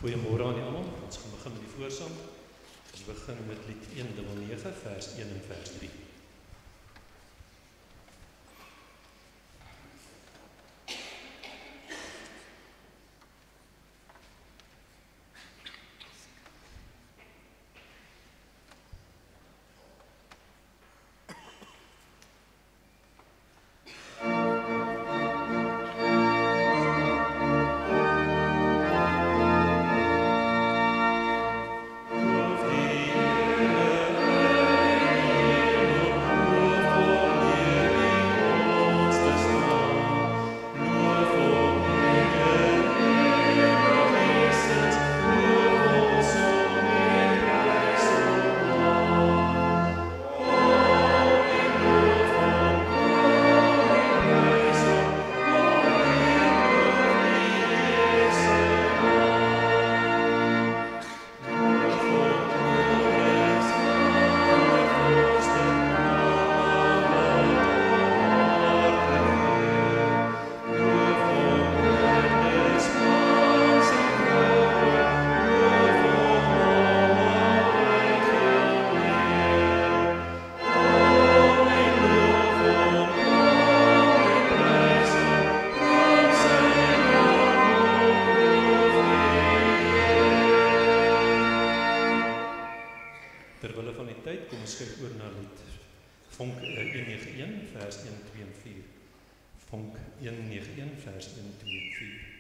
Goeiemôre aan almal. Ons gaan begin met die voorsang. Ons begin met lied 199 vers 1 en vers 3. Terwille van die tyd, kom ons kyk oor na lied Vonk 191 vers 1, 2 en 4. Vonk 191 vers 1, 2 en 4.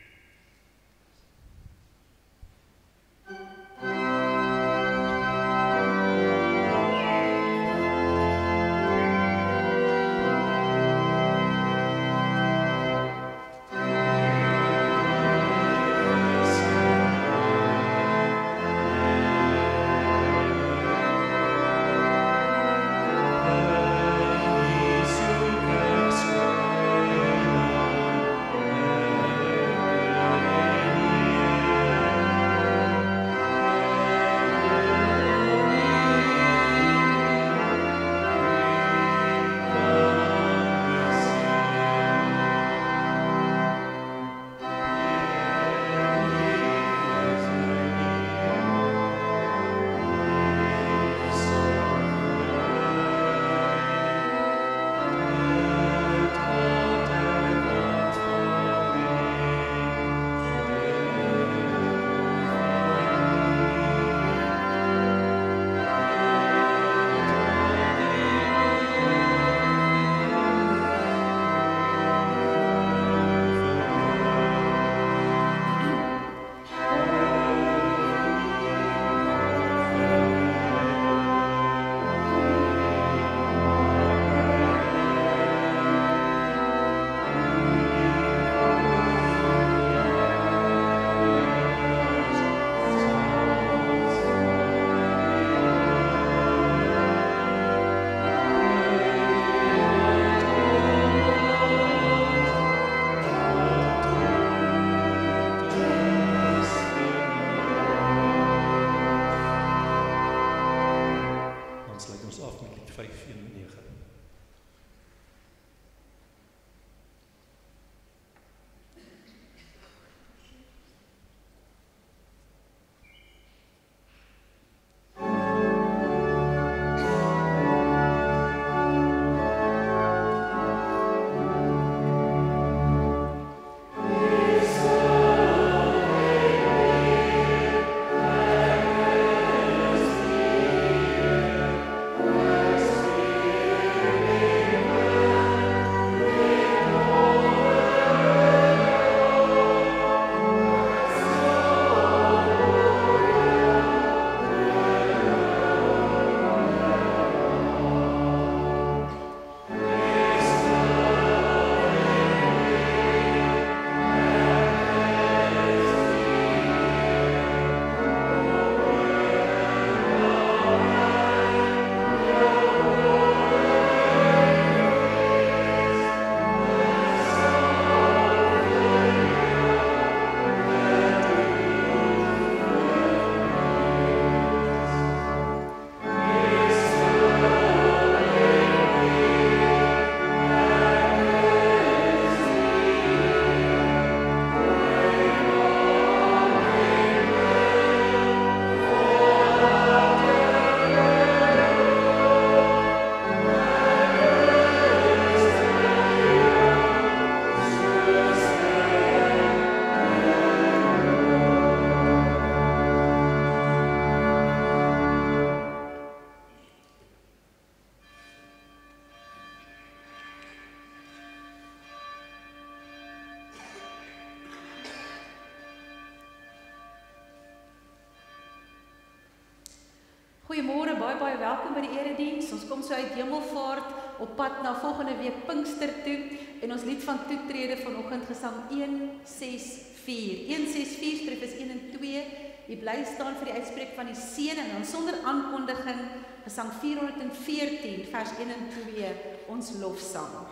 Goeiemôre, baie welkom by die erediens. Ons kom so uit Hemelvaart op pad na volgende week Pinkster toe en ons lied van toetrede vanoggend gesang 164. 164 stroefes 1 en 2. U bly staan vir die uitspreek van die seën en dan sonder aankondiging gesang 414 vers 1 en 2 ons lofsang.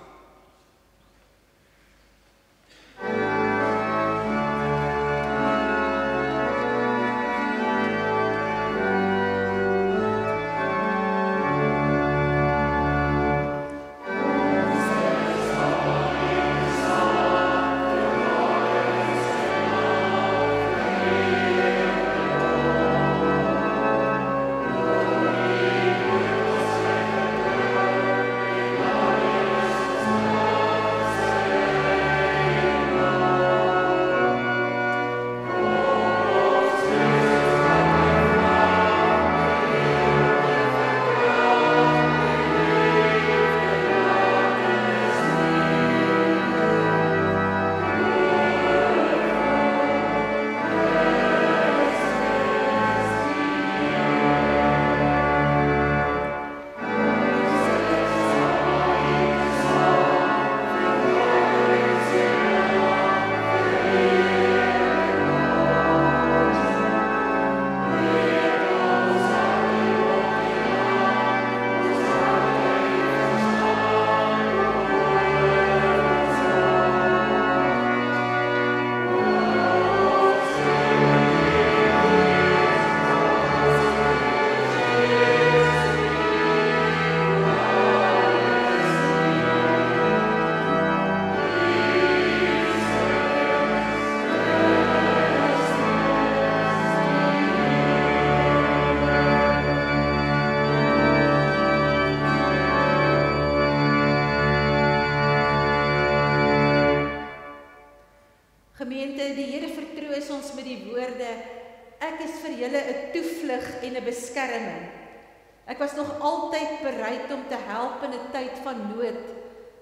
Ek was nog altyd bereid om te help in 'n tyd van nood.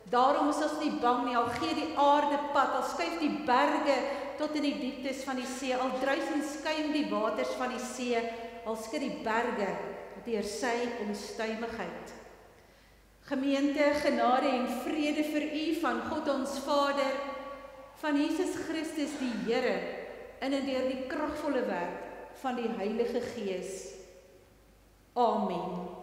Daarom is ons nie bang nie, al gee die aarde pad, al skuif die berge tot in die dieptes van die see, al druis en skuim die waters van die see, al skud die berge deur sy onstuimigheid. Gemeente, genade en vrede vir u van God ons Vader, van Jesus Christus die Here, in en deur die kragvolle werk van die Heilige Gees. Amen.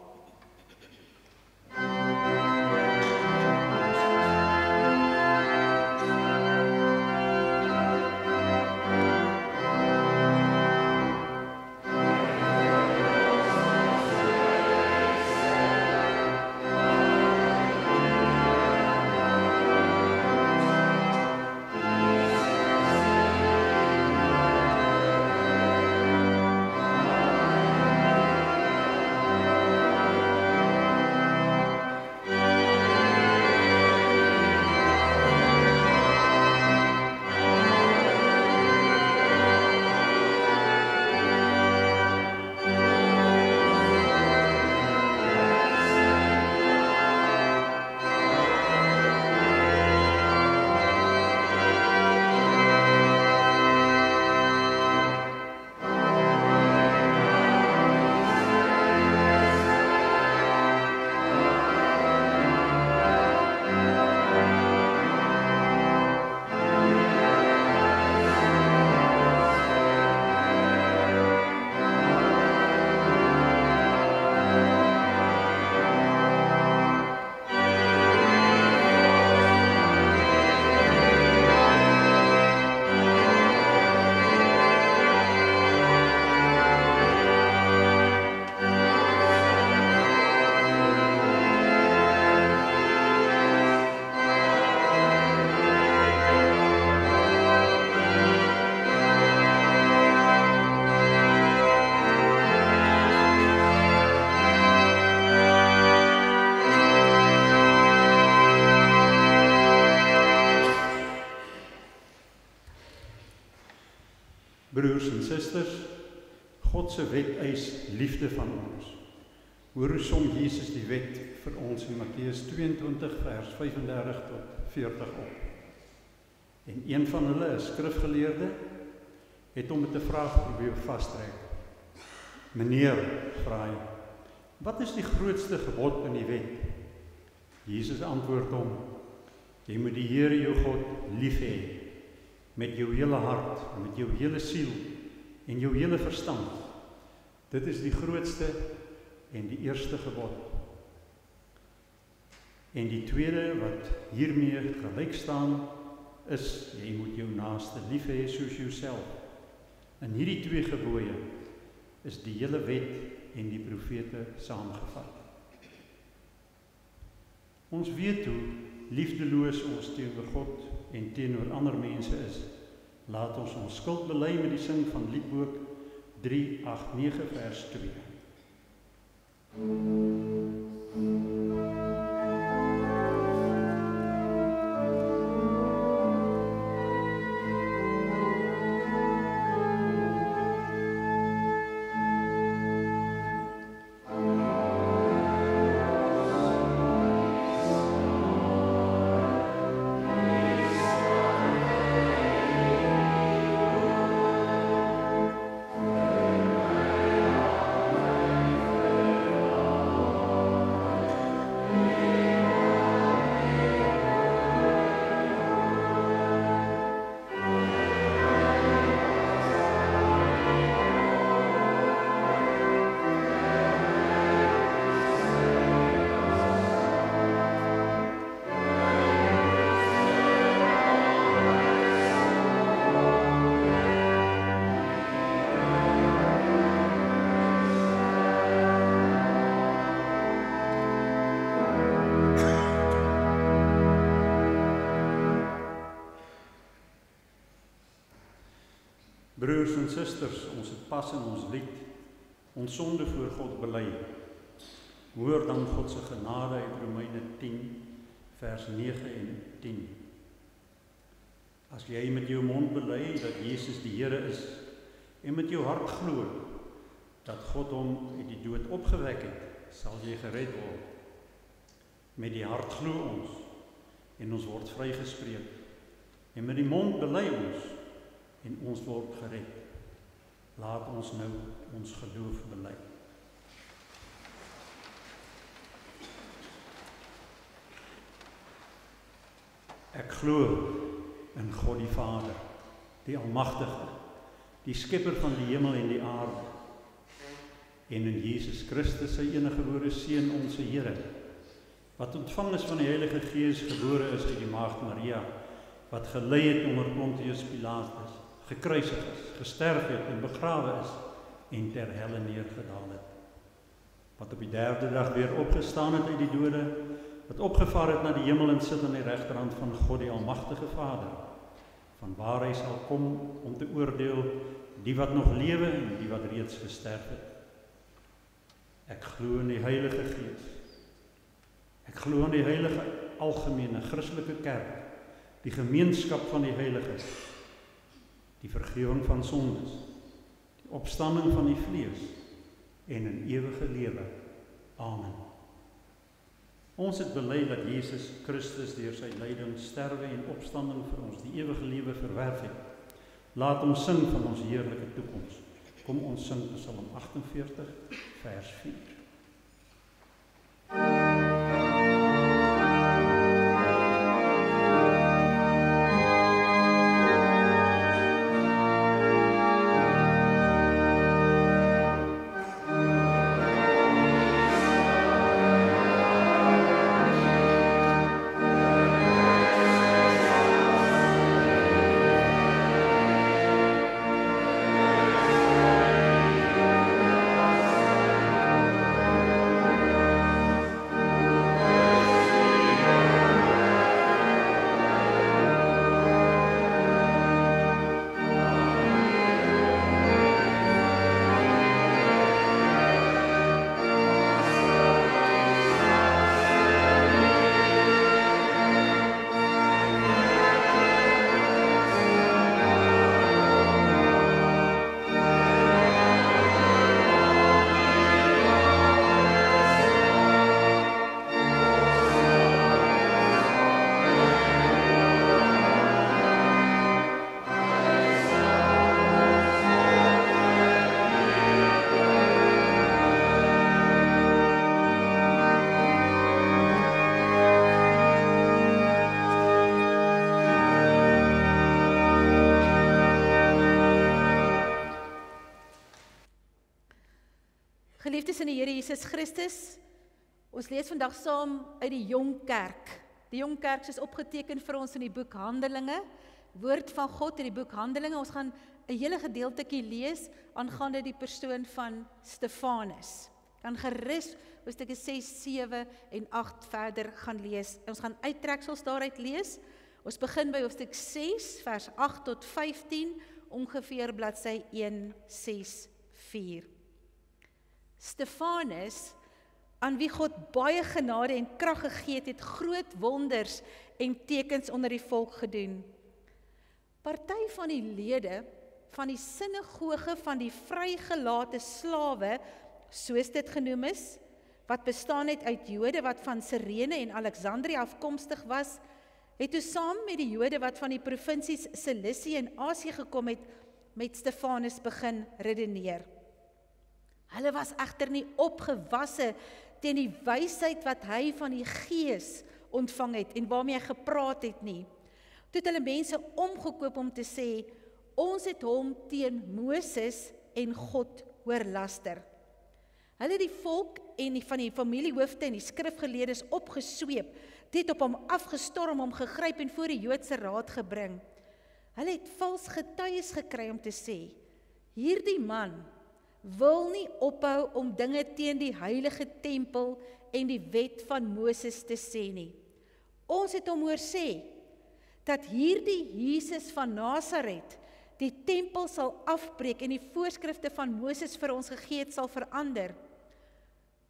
Broers en susters, God se wet eis liefde van ons. Hoor hoe som Jesus die wet vir ons in Matteus 22 vers 35 tot 40 op. En een van hulle, 'n skrifgeleerde, het hom met 'n vraag probeer vastrek. Meneer, vra hy, Wat is die grootste gebod in die wet? Jesus antwoord hom: jy moet die Here jou God lief hê, met jou hele hart, met jou hele siel en jou hele verstand. Dit is die grootste en die eerste gebod. En die tweede wat hiermee gelyk staan, is jy moet jou naaste lief hê soos jouself. In hierdie twee gebooie is die hele wet en die profete saamgevat. Ons weet hoe liefdeloos ons teenoor God en teenoor ander mense is. Laat ons skuld bely met die sing van Liedboek 3:8-9 vers 2. Broers en susters, ons het pas in ons lied ons sonde voor God bely. Hoor dan God se genade uit Romeine 10 vers 9 en 10. As jy met jou mond bely dat Jesus die Here is en met jou hart glo dat God hom uit die dood opgewek het, sal jy gered word. Met die hart glo ons en ons word vrygespreek. En met die mond bely ons en ons word gered. Laat ons nou ons geloof bely. Ek glo in God die Vader, die Almagtige, die Skepper van die hemel en die aarde, en in Jesus Christus, sy eniggebore Seun, onze Here, wat ontvang is van die Heilige Gees, gebore is uit die Maagd Maria, wat gelei het onder Pontius Pilatus, gekruisig is, gesterf het en begrawe is en ter helle neergedaal het. Wat op die derde dag weer opgestaan het uit die dode, wat opgevaar het na die hemel en sit aan die regterhand van God die Almagtige Vader, van waar hy sal kom om te oordeel die wat nog lewe en die wat reeds gesterf het. Ek glo in die Heilige Gees. Ek glo in die heilige algemene Christelike kerk, die gemeenskap van die heiliges, die vergifnis van sondes, die opstanding van die vlees en 'n ewige lewe. Amen. Ons het bely dat Jesus Christus deur sy lyding, sterwe en opstanding vir ons die ewige lewe verwerf het. Laat ons sing van ons heerlike toekoms. Kom ons sing Psalm 48 vers 4. Geliefdes in die Here Jesus Christus, ons lees vandag saam uit die Jong Kerk. Die Jong Kerk is opgeteken vir ons in die boek Handelinge, woord van God in die boek Handelinge. Ons gaan 'n hele gedeeltjie lees aangaande die persoon van Stefanus. Kan gerus hoofstukke 6, 7 en 8 verder gaan lees. Ons gaan uittreksels daaruit lees. Ons begin by hoofstuk 6, vers 8 tot 15, ongeveer bladsy 164. Stefanus, aan wie God baie genade en krag gegee het groot wonders en tekens onder die volk gedoen. Party van die lede van die sinagoge van die vrygelate slawe, soos dit genoem is, wat bestaan het uit Jode wat van Sirene en Alexandrië afkomstig was, het toe saam met die Jode wat van die provinsies Cilicië en Asië gekom het, met Stefanus begin redeneer. Hulle was egter nie opgewasse teen die wysheid wat hy van die Gees ontvang het en waarmee hy gepraat het nie. Toe het hulle mense omgekoop om te sê, ons het hom teen Moses en God oorlaster. Hulle het die volk en van die familiehoofde en die skrifgeleerdes opgesweep, dit op hom afgestorm, hom gegryp en voor die Joodse raad gebring. Hulle het vals getuies gekry om te sê, hierdie man wil nie ophou om dinge teen die heilige tempel en die wet van Moses te sê nie. Ons het hom hoor sê, dat hierdie Jesus van Nasaret die tempel sal afbreek en die voorskrifte van Moses vir ons gegee het sal verander.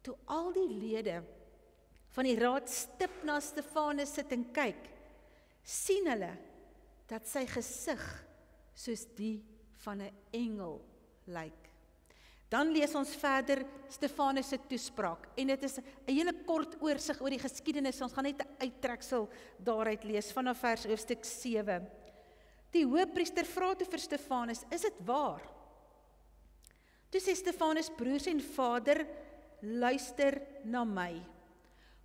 Toe al die lede van die raad stip na Stefanus sit en kyk, sien hulle dat sy gesig soos die van 'n engel lyk. Dan lees ons verder Stefanus se toespraak en dit is 'n hele kort oorsig oor die geskiedenis. Ons gaan net 'n uittreksel daaruit lees vanaf vers hoofstuk 7. Die hoëpriester vra toe vir Stefanus, is dit waar? Toe sê Stefanus, broers en vader, luister na my.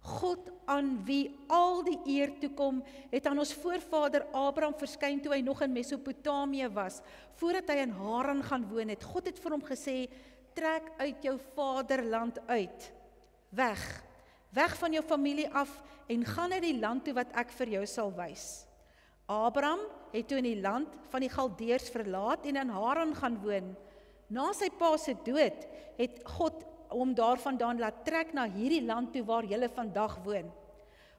God aan wie al die eer toekom, het aan ons voorvader Abraham verskyn toe hy nog in Mesopotamië was, voordat hy in Haran gaan woon het. God het vir hom gesê, trek uit jou vaderland uit, weg van jou familie af en gaan na die land toe wat ek vir jou sal wys. Abraham het toe in die land van die Galdeërs verlaat en in Haran gaan woon. Na sy pa se dood het God hom daarvandaan laat trek na hierdie land toe waar julle vandag woon.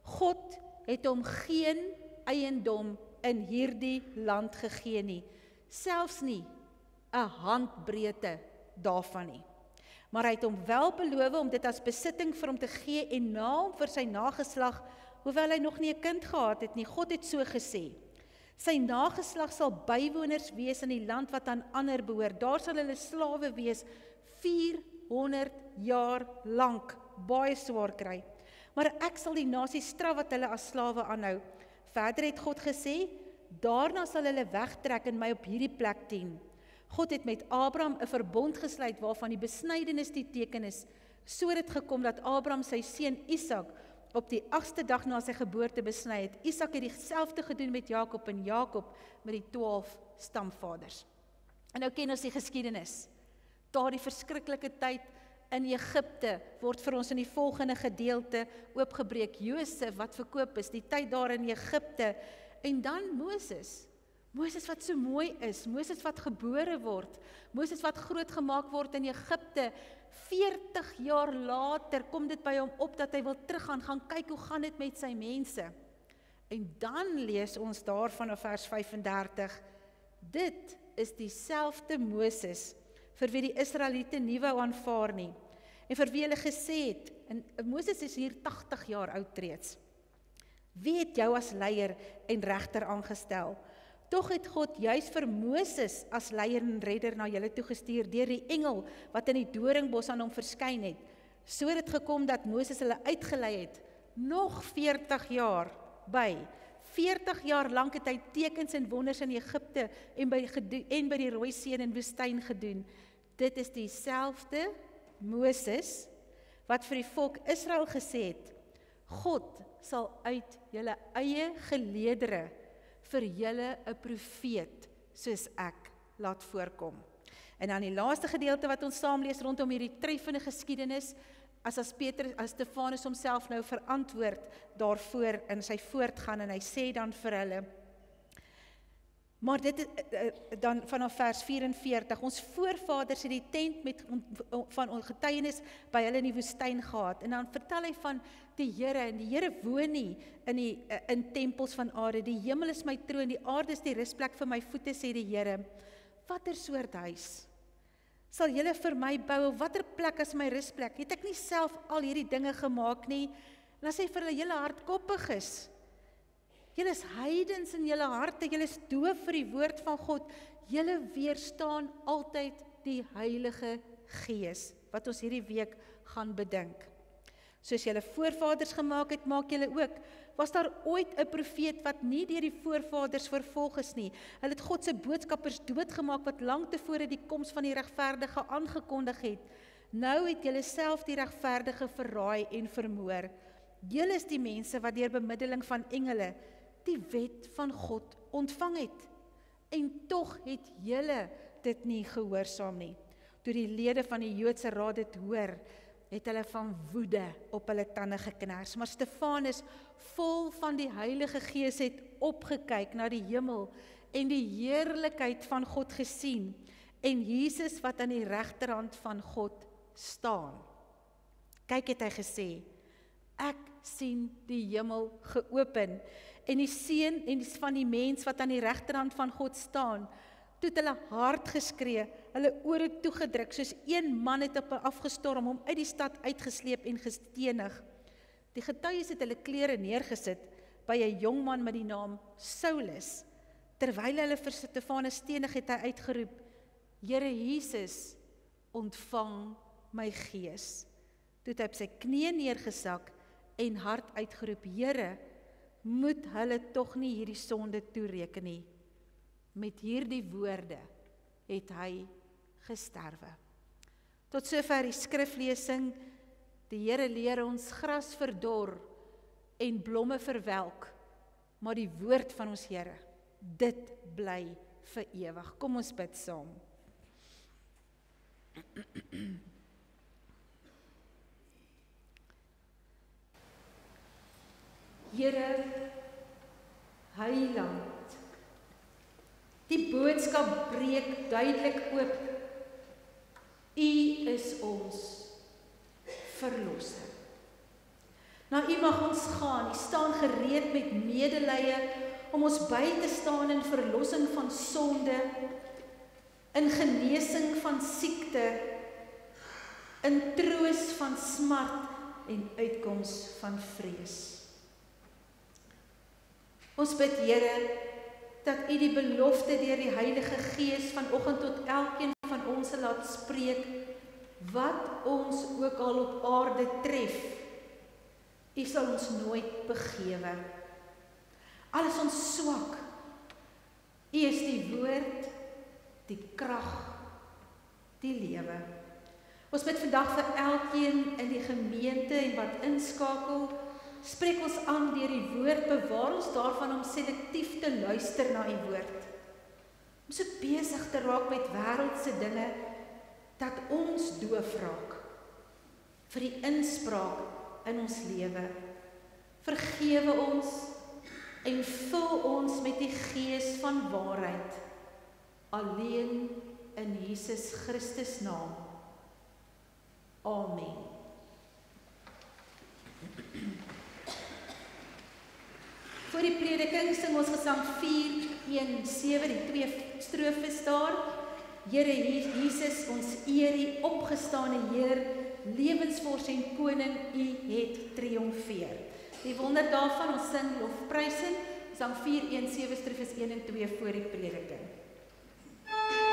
God het hom geen eiendom in hierdie land gegee nie, selfs nie 'n handbreedte daarvan nie. Maar hy het hom wel beloof om dit as besitting vir hom te gee en na hom vir sy nageslag, hoewel hy nog nie 'n kind gehad het nie. God het so gesê, sy nageslag sal bywoners wees in die land wat aan ander behoort. Daar sal hulle slawe wees 400 jaar lank, baie swaar kry. Maar ek sal die nasie straf wat hulle as slawe aanhou. Verder het God gesê, daarna sal hulle wegtrek en my op hierdie plek dien. God het met Abraham 'n verbond gesluit waarvan die besnydenis die teken is. So het dit gekom dat Abraham sy seun Isak op die 8ste dag na sy geboorte besny het. Isak het dieselfde gedoen met Jakob en Jakob met die 12 stamvaders. En nou ken ons die geskiedenis. Daardie verskriklike tyd in Egipte word vir ons in die volgende gedeelte oopgebreek. Josef wat verkoop is, die tyd daar in Egipte en dan Moses wat so mooi is, Moses wat gebore word, Moses wat groot gemaak word in Egipte, 40 jaar later kom dit by hom op dat hy wil teruggaan, gaan kyk hoe gaan dit met sy mense. En dan lees ons daar vanaf vers 35, dit is dieselfde Moses vir wie die Israeliete nie wou aanvaar nie, en vir wie hulle gesê het, en Moses is hier 80 jaar oud reeds, wie het jou as leier en regter aangestel? Tog het God juis vir Moses as leier en redder na julle toegestuur deur die engel wat in die doringbos aan hom verskyn het. So het dit gekom dat Moses hulle uitgelei het, nog 40 jaar by. 40 jaar lank het hy tekens en wonders in Egipte en by die Rooi See en woestyn gedoen. Dit is dieselfde Moses wat vir die volk Israel gesê het, God sal uit julle eie geleedere vir julle 'n profeet soos ek laat voorkom. En dan die laaste gedeelte wat ons saam lees rondom hierdie treffende geskiedenis, as Stefanus homself nou verantwoord daarvoor in sy voortgaan, en hy sê dan vir hulle, maar dit dan vanaf vers 44, ons voorvaders het die tent van getuienis by hulle in die woestyn gehad, en dan vertel hy van die Here, en die Here woon nie in tempels van aarde, die hemel is my troon, die aarde is die rusplek vir my voete, sê die Here. Watter soort huis sal julle vir my bou, watter plek as my rusplek? Het ek nie self al hierdie dinge gemaak nie? En dan sê hy vir hulle, julle hardkoppig is. Julle is heidens in julle harte, julle is doof vir die woord van God. Julle weerstaan altyd die Heilige Gees, wat ons hierdie week gaan bedink. Soos julle voorvaders gemaak het, maak julle ook. Was daar ooit 'n profeet wat nie deur die voorvaders vervolg is nie? Hulle het God se boodskappers doodgemaak wat lank tevore die koms van die regverdige aangekondig het. Nou het julle self die regverdige verraai en vermoor. Julle is die mense wat deur bemiddeling van engele die wet van God ontvang het. En tog het julle dit nie gehoorsaam nie. Toe die lede van die Joodse raad dit hoor, het hulle van woede op hulle tande geknars. Maar Stefanus, vol van die Heilige Gees, het opgekyk na die hemel en die heerlikheid van God gesien, en Jesus wat aan die regterhand van God staan. Kyk, het hy gesê, ek sien die hemel geopen, en die seun en van die mens wat aan die regterhand van God staan. Toe het hulle hard geskree, hulle ore toegedruk, soos een man het op afgestorm, hom uit die stad uitgesleep en gestenig. Die getuies het hulle klere neergesit by 'n jong man met die naam Saulus. Terwyl hulle vir Stefanus stenig, het hy uitgeroep, Here Jesus, ontvang my gees. Toe het hy op sy knieë neergesak en hard uitgeroep, Here, moet hulle tog nie hierdie sonde toereken nie. Met hierdie woorde het hy gesterwe. Tot sover die skriflesing. Die Here leer ons, gras verdor en blomme verwelk, maar die woord van ons Here, dit bly vir ewig. Kom ons bid saam. Here, Heiland, die boodskap breek duidelik oop. U is ons verlosser. Na U mag ons gaan, U staan gereed met medelee om ons by te staan in verlossing van sonde, in genesing van siekte, in troos van smart en uitkoms van vrees. Ons bid, Here, dat U die belofte deur die Heilige Gees vanoggend tot elkeen van ons laat spreek, wat ons ook al op aarde tref, U sal ons nooit begewe. Al is ons swak, U is die woord, die krag, die lewe. Ons bid vandag vir elkeen in die gemeente en wat inskakel, spreek ons aan deur die woord, bewaar ons daarvan om selektief te luister na U woord. Om so besig te raak met wêreldse dinge, dat ons doof raak vir die inspraak in ons lewe. Vergewe ons en vul ons met die Gees van waarheid, alleen in Jesus Christus naam. Amen. Voor die prediking sing ons gesang 417, die 2 strofes daar. Here Jesus, ons eer U, opgestane Heer, lewensvors en koning, U het triomfeer. Die wonder daarvan, ons sing lofprysing, sang 417 strofes 1 en 2 voor die prediking. Amen.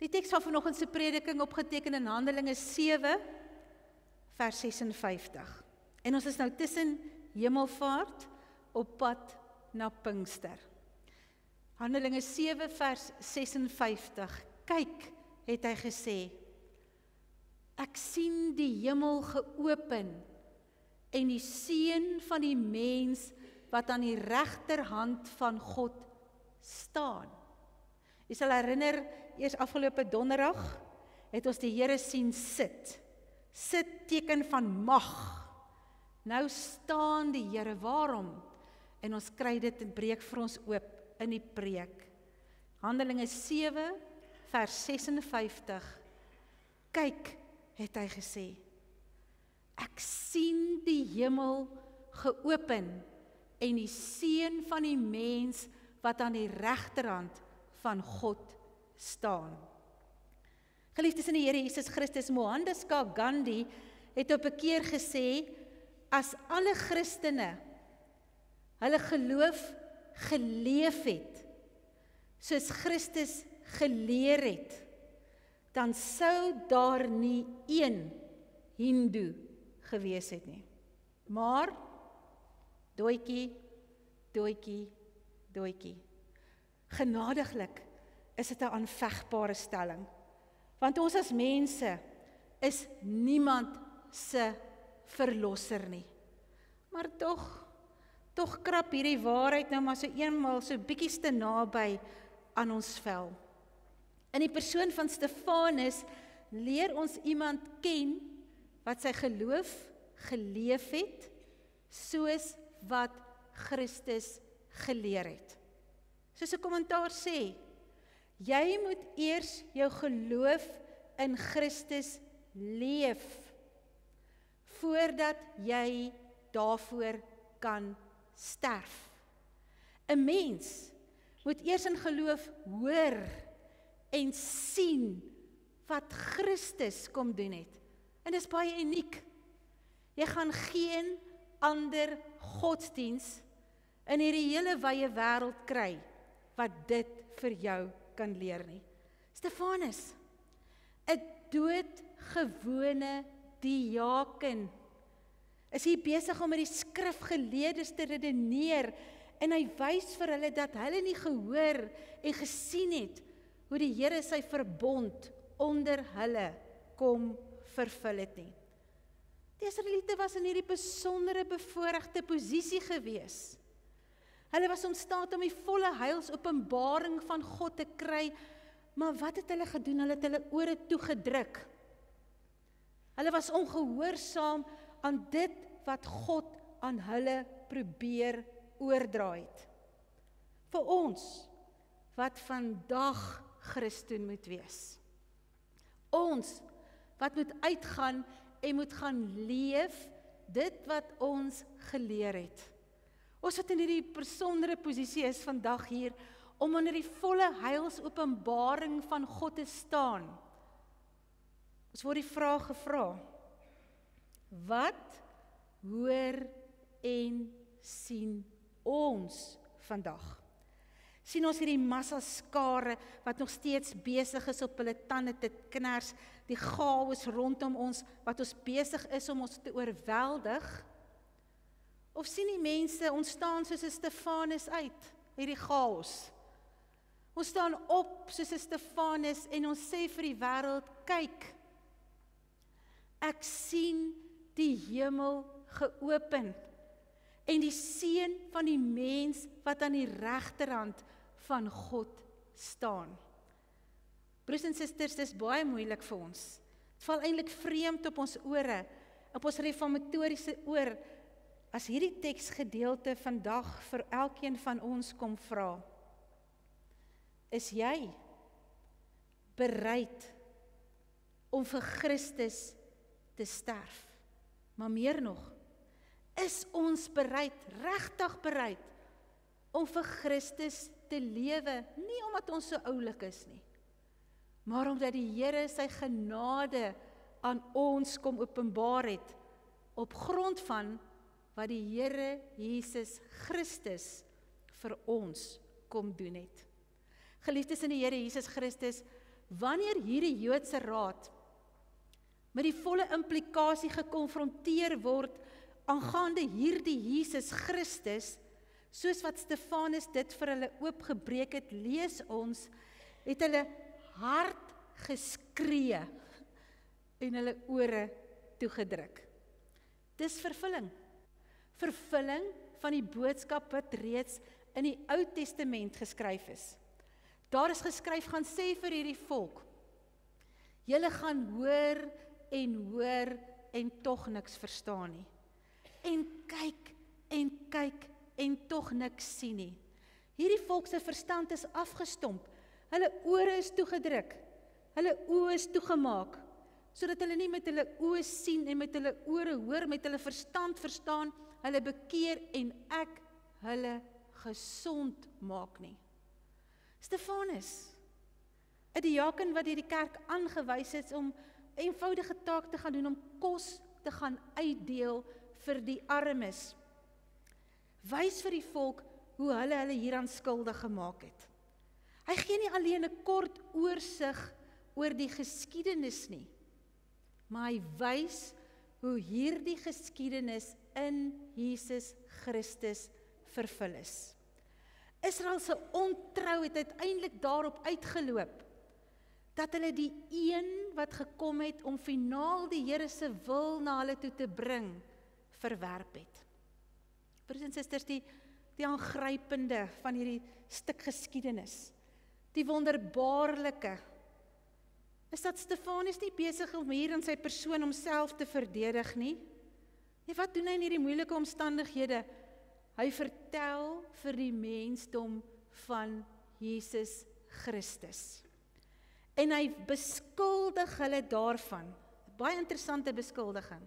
Die teks van vanoggend se prediking opgeteken in Handelinge 7 vers 56. En ons is nou tussen Hemelvaart op pad na Pinkster. Handelinge 7 vers 56. Kyk, het hy gesê, ek sien die hemel geopen en die seun van die mens wat aan die regterhand van God staan. Jy sal herinner, eers afgelope donderdag het ons die Here sien sit. Sit teken van mag. Nou staan die Here, waarom? En ons kry dit en breek vir ons oop in die preek. Handelinge 7 vers 56. Kyk, het hy gesê, ek sien die hemel geopen en die seun van die mens wat aan die regterhand van God staan. Geliefdes in die Here Jesus Christus, Mohandas Gandhi het op 'n keer gesê, as alle Christene hulle geloof geleef het, soos Christus geleer het, dan sou daar nie een Hindu gewees het nie. Maar, doetjie, genadiglik is dit 'n aanvegbare stelling, want ons as mense is niemand se verlosser nie. Maar tog krap hierdie waarheid nou maar so eenmaal so bietjies te naby aan ons vel. In die persoon van Stefanus leer ons iemand ken wat sy geloof geleef het, soos wat Christus geleer het. Soos 'n kommentaar sê, jy moet eers jou geloof in Christus leef, voordat jy daarvoor kan sterf. 'n Mens moet eers in geloof hoor en sien wat Christus kom doen het. En dit is baie uniek. Jy gaan geen ander godsdiens in hierdie hele wye wêreld kry wat dit vir jou kan leer nie. Stefanus, 'n doodgewone diaken, is hier besig om met die skrifgeleerdes te redeneer en hy wys vir hulle dat hulle nie gehoor en gesien het hoe die Here sy verbond onder hulle kom vervul het nie. Die Israeliete was in hierdie besondere bevoorregte posisie gewees. Hulle was in staat om die volle heilsopenbaring van God te kry, maar wat het hulle gedoen? Hulle het hulle ore toegedruk. Hulle was ongehoorsaam aan dit wat God aan hulle probeer oordraai het. Vir ons, wat vandag Christen moet wees. Ons, wat moet uitgaan en moet gaan leef, dit wat ons geleer het. Ons wat in hierdie besondere posisie is vandag hier, om onder die volle heilsopenbaring van God te staan. Ons word die vraag gevra, wat hoor en sien ons vandag? Sien ons hierdie massa skare wat nog steeds besig is op hulle tande te kners, die chaos rondom ons wat ons besig is om ons te oorweldig? Of sien die mense ontstaan soos 'n Stefanus uit, hierdie chaos? Ons staan op soos 'n Stefanus en ons sê vir die wêreld, kyk, ek sien die hemel geopen en die seun van die mens wat aan die regterhand van God staan. Broers en susters, dis baie moeilik vir ons. Dit val eintlik vreemd op ons ore, op ons reformatoriese oor, as hierdie teksgedeelte vandag vir elkeen van ons kom vra. Is jy bereid om vir Christus te sterf? Maar meer nog, is ons bereid, regtig bereid, om vir Christus te lewe, nie omdat ons so oulik is nie, maar omdat die Here sy genade aan ons kom openbaar het, op grond van wat die Here Jesus Christus vir ons kom doen het. Geliefdes in die Here Jesus Christus, wanneer hierdie Joodse raad met die volle implikasie gekonfronteer word aangaande hierdie Jesus Christus, soos wat Stefanus dit vir hulle oopgebreek het, lees ons, het hulle hard geskree en hulle ore toegedruk. Dis vervulling. Vervulling van die boodskap wat reeds in die Ou Testament geskryf is. Daar is geskryf, gaan sê vir hierdie volk, julle gaan hoor en tog niks verstaan nie. En kyk en tog niks sien nie. Hierdie volk se verstand is afgestomp. Hulle ore is toegedruk. Hulle oë is toegemaak, sodat hulle nie met hulle oë sien en met hulle ore hoor, met hulle verstand verstaan, hulle bekeer en ek hulle gesond maak nie. Stefanus, 'n diaken wat deur die kerk aangewys is om 'n eenvoudige taak te gaan doen, om kos te gaan uitdeel vir die armes, wys vir die volk hoe hulle hieraan skuldig gemaak het. Hy gee nie alleen 'n kort oorsig oor die geskiedenis nie, maar hy wys hoe hierdie geskiedenis in Jesus Christus vervul is. Israel se ontrou het uiteindelik daarop uitgeloop dat hulle die een wat gekom het om finaal die Here se wil na hulle toe te bring, verwerp het. Broers en susters, die aangrypende van hierdie stuk geskiedenis, die wonderbaarlike, is dat Stefanus nie besig om hier in sy persoon homself te verdedig nie. Nee, wat doen hy in hierdie moeilike omstandighede? Hy vertel vir die mensdom van Jesus Christus. En hy beskuldig hulle daarvan. Baie interessante beskuldiging.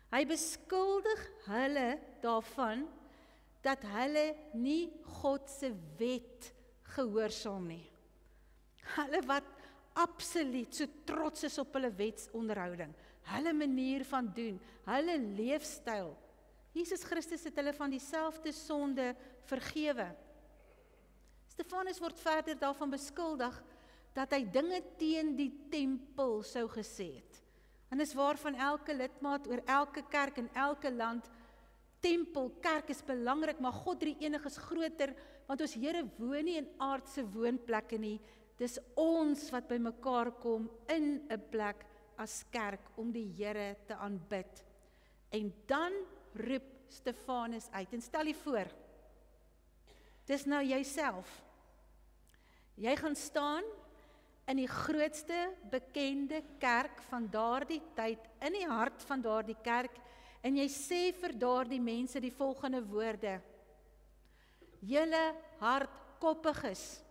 Hy beskuldig hulle daarvan dat hulle nie God se wet gehoorsaam nie. Hulle wat absoluut so trots is op hulle wetsonderhouding, hulle manier van doen, hulle leefstyl. Jesus Christus het hulle van dieselfde sonde vergewe. Stefanus word verder daarvan beskuldig dat hy dinge teen die tempel sou gesê het. En dis waarvan elke lidmaat oor elke kerk in elke land, tempel, kerk is belangrik, maar God drie-enig is groter, want ons Here woon nie in aardse woonplekke nie, dis ons wat by mekaar kom in 'n plek as kerk om die Here te aanbid. En dan roep Stefanus uit, en stel jy voor, dis nou jouself. Jy gaan staan in die grootste bekende kerk van daardie tyd, in die hart van daardie kerk, en jy sê vir daardie mense die volgende woorde: julle hardkoppiges,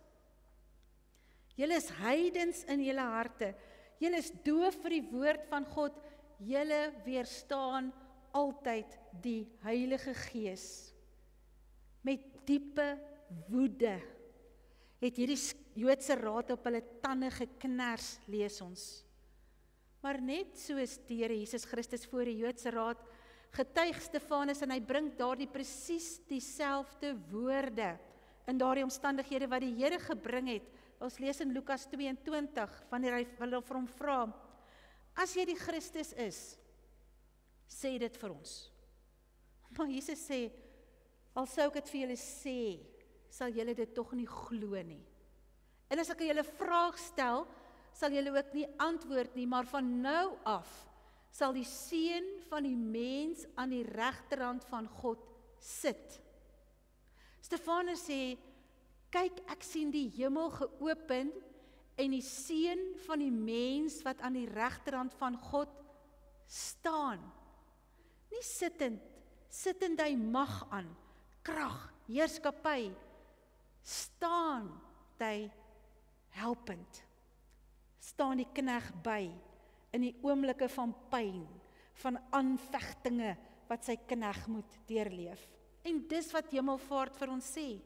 julle is heidens in julle harte, julle is doof vir die woord van God, julle weerstaan altyd die Heilige Gees. Met diepe woede het hierdie Joodse raad op hulle tande geknars, lees ons. Maar net soos die Here Jesus Christus voor die Joodse raad getuig Stefanus, en hy bring daardie presies dieselfde woorde in daardie omstandighede wat die Here gebring het. Ons lees in Lukas 22, wanneer hy hulle vir hom vra, as jy die Christus is, sê dit vir ons. Maar Jesus sê, al sou ek dit vir julle sê, sal julle dit tog nie glo nie. En as ek julle vraag stel, sal julle ook nie antwoord nie, maar van nou af sal die Seun van die mens aan die regterhand van God sit. Stefanus sê, kyk, ek sien die hemel geopen en die Seun van die mens wat aan die regterhand van God staan. Nie sittend hy mag aan, krag, heerskappy, staan hy helpend. Staan die knegg by in die oomblikke van pyn, van aanvegtinge wat sy knegg moet deurleef. En dis wat Hemelvaart vir ons sê.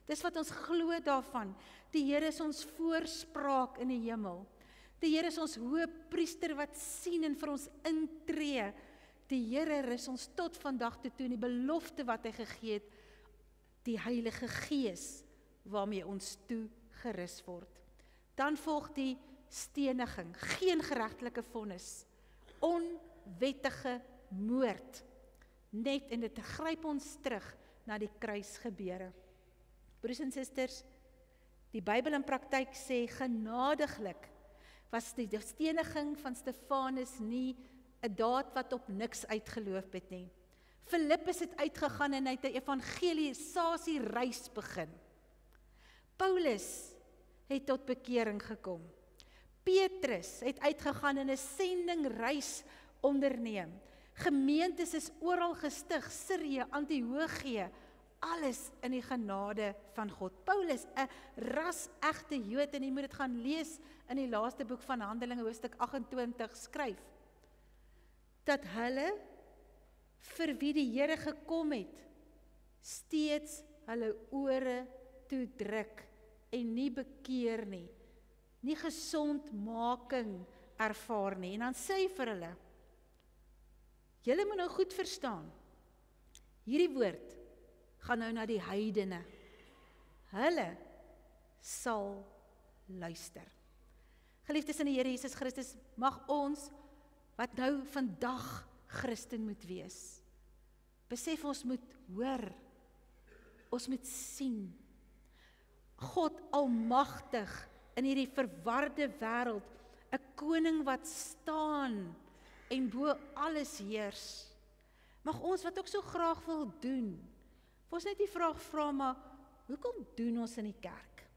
Dis wat ons glo daarvan. Die Here is ons voorspraak in die hemel. Die Here is ons hoëpriester wat sien en vir ons intree. Die Here is ons tot vandag toe in die belofte wat hy gegee het, die Heilige Gees waarmee ons toe gerus word. Dan volg die steniging, geen geregtelike vonnis, onwettige moord. Net en dit gryp ons terug na die kruisgebeure. Broers en susters, die Bybel in praktyk sê genadiglik was die steniging van Stefanus nie 'n daad wat op niks uitgeloop het nie. Filippus het uitgegaan en hy het 'n evangelisasiereis begin. Paulus het tot bekering gekom. Petrus het uitgegaan en 'n sendingreis onderneem. Gemeentes is oral gestig, Sirië, Antiochië, alles in die genade van God. Paulus, 'n ras-egte Jood, en jy moet dit gaan lees in die laaste boek van Handelinge, hoofstuk 28, skryf, dat hulle, vir wie die Here gekom het, steeds hulle ore toedruk en nie bekeer nie, nie gesondmaking ervaar nie. En dan sê hy vir hulle, julle moet nou goed verstaan, hierdie woord gaan nou na die heidene. Hulle sal luister. Geliefdes in die Here Jesus Christus, mag ons, wat nou vandag Christen moet wees, besef ons moet hoor, ons moet sien, God almagtig in hierdie verwarde wêreld, 'n koning wat staan en bo alles heers. Mag ons wat ook so graag wil doen, ons net die vraag vra, maar hoekom doen ons in die kerk?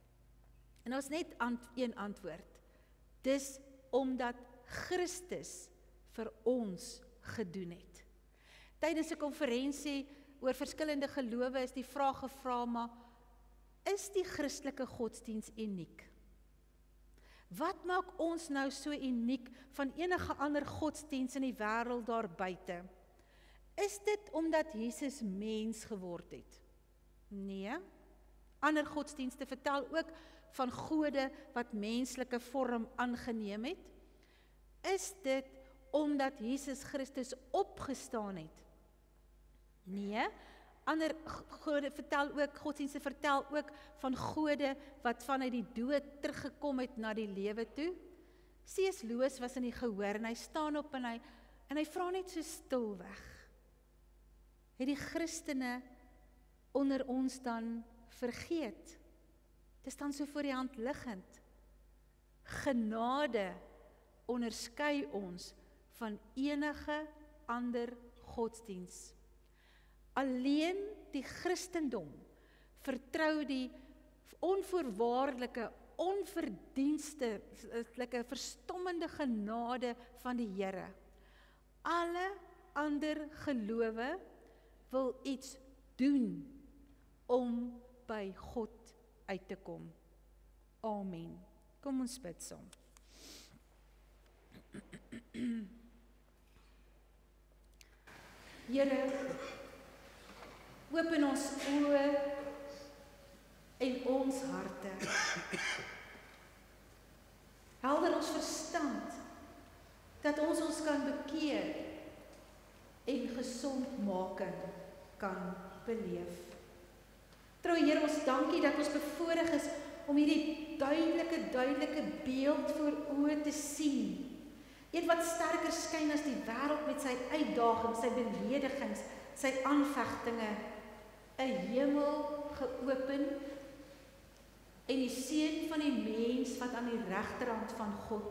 En ons net een antwoord, dis omdat Christus vir ons gedoen het. Tydens 'n konferensie oor verskillende gelowe is die vraag gevra, maar is die Christelike godsdiens uniek? Wat maak ons nou so uniek van enige ander godsdiens in die wêreld daar buite? Is dit omdat Jesus mens geword het? Nee. Ander godsdienste vertel ook van gode wat menslike vorm aangeneem het. Is dit omdat Jesus Christus opgestaan het? Nee. Ander gode vertel ook, godsdienste vertel ook van gode wat vanuit die dood teruggekom het na die lewe toe. C.S. Lewis was in die gehoor en hy staan op en hy vra net so stil weg. Het die Christene onder ons dan vergeet? Dis dan so voor die hand liggend. Genade onderskei ons van enige ander godsdiens. Alleen die Christendom vertrou die onvoorwaardelike, onverdienstelike, verstommende genade van die Here. Alle ander gelowe wil iets doen om by God uit te kom. Amen. Kom ons bid saam. Here, open ons oë en ons harte. Helder ons verstand, dat ons kan bekeer en gesondmaking kan beleef. Trou Here, ons dankie dat ons bevoorreg is om hierdie duidelike beeld voor oë te sien. Een wat sterker skyn as die wêreld met sy uitdagings, sy beledigings, sy aanvegtinge, 'n hemel geopen en die seun van die mens wat aan die regterhand van God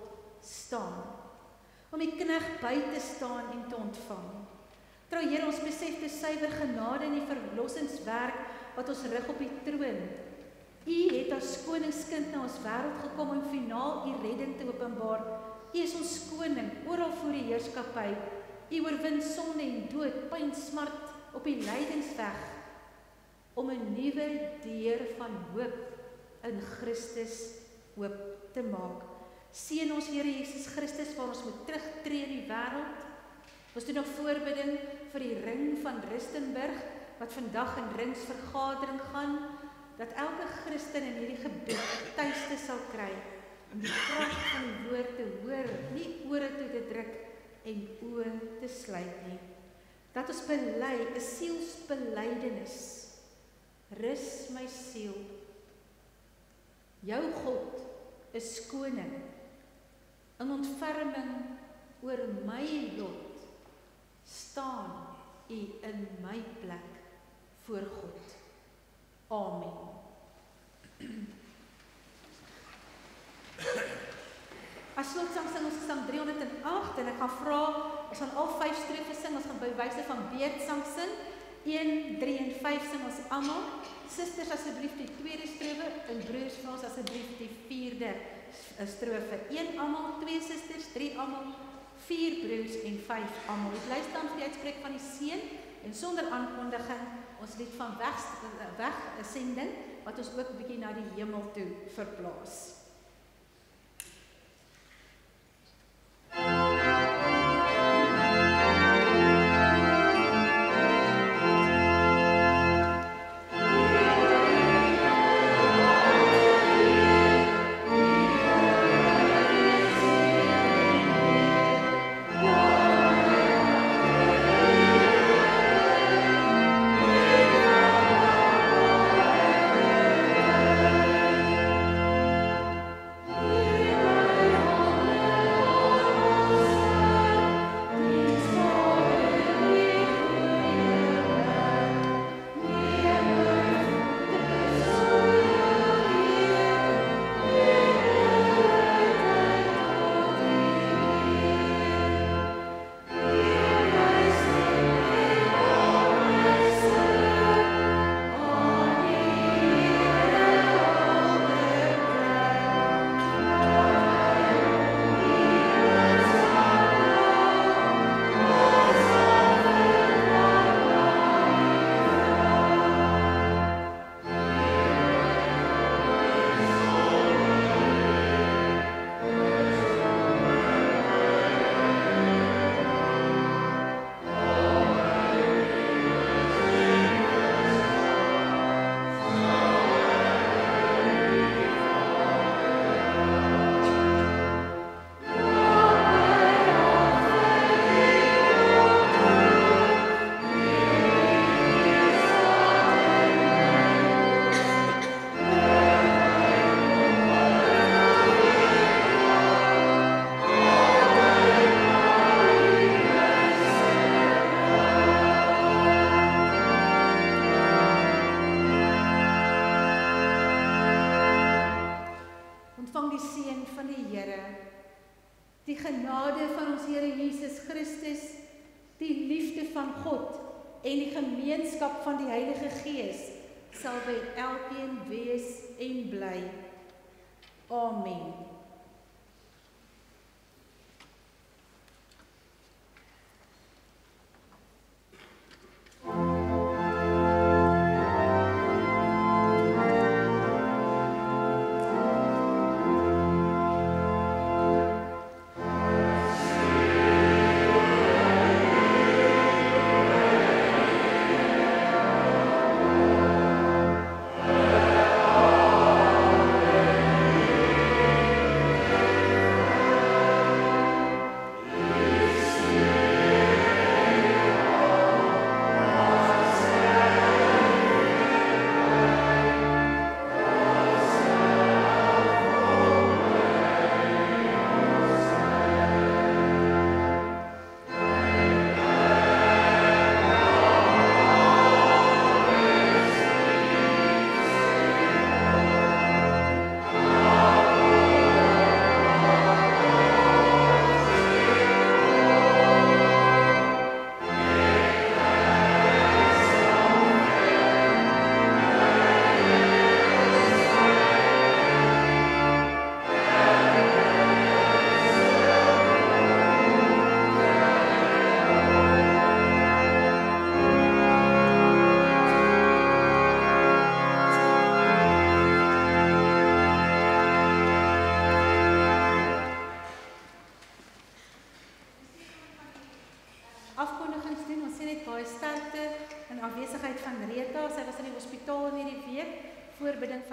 staan, om die knegt by te staan en te ontvang. Trou Here, ons besef dis suiwer genade in die verlossingswerk wat ons rig op die troon. U het as koningskind na ons wêreld gekom om finaal u redding te openbaar. U is ons koning, oral voor die heerskappy. U oorwin sonde en dood, pyn, smart op die lydingsweg, om 'n nuwe deur van hoop in Christus oop te maak. Seën ons Here Jesus Christus waar ons moet terugtreë in die wêreld. Ons doen nog voorbidding vir die ring van Rustenburg, wat vandag in ringsvergadering gaan, dat elke Christen in hierdie gebied 'n tuiste sal kry, om die krag van die woord te hoor, nie ore toe te druk en oë te sluit nie. Dat ons bely, 'n sielsbelydenis. Rus my siel. Jou God 'n koning, in ontferming oor my lot, staan U in my plek voor God. Amen. As slotsang sing ons gesang 308 en ek gaan vra, ons gaan al 5 strofe sing, ons gaan by wyse van beurtsang sing. 1, 3 en 5 sing ons almal. Susters asseblief die tweede strofe en broers vir ons asseblief die 4de strofe. 1 almal, 2 susters, 3 almal, 4 broers en 5 almal. Ek bly staan vir die uitspreek van die seën en sonder aankondiging ons lied van wegsending wat ons ook 'n bietjie na die hemel toe verplaas. Die genade van ons Here Jesus Christus, die liefde van God en die gemeenskap van die Heilige Gees sal by elkeen wees en bly. Amen.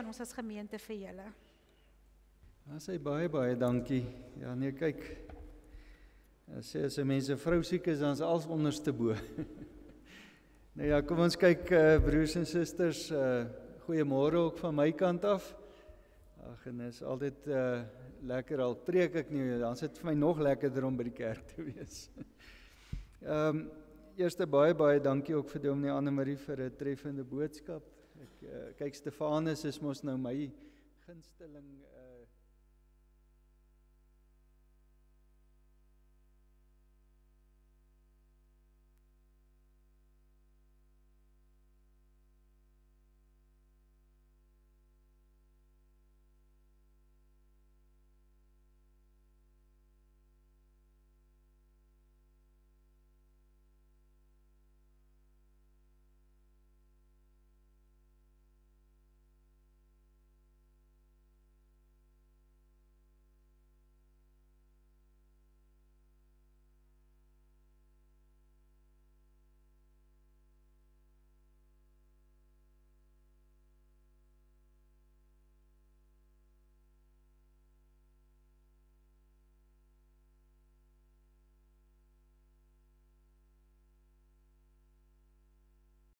Ons as gemeente vir julle. Ja, sê baie dankie. Ja nee, kyk. Sê as 'n mens 'n vrou siek is, dan is alles onderste bo. Nou ja, kom ons kyk broers en susters, goeiemôre ook van my kant af. Ag, en is altyd lekker, al preek ek nie, dan is dit vir my nog lekkerder om by die kerk te wees. Eerste baie dankie ook vir Dominee Anne-Marie vir 'n treffende boodskap. Kyk, Stefanus is mos nou my gunsteling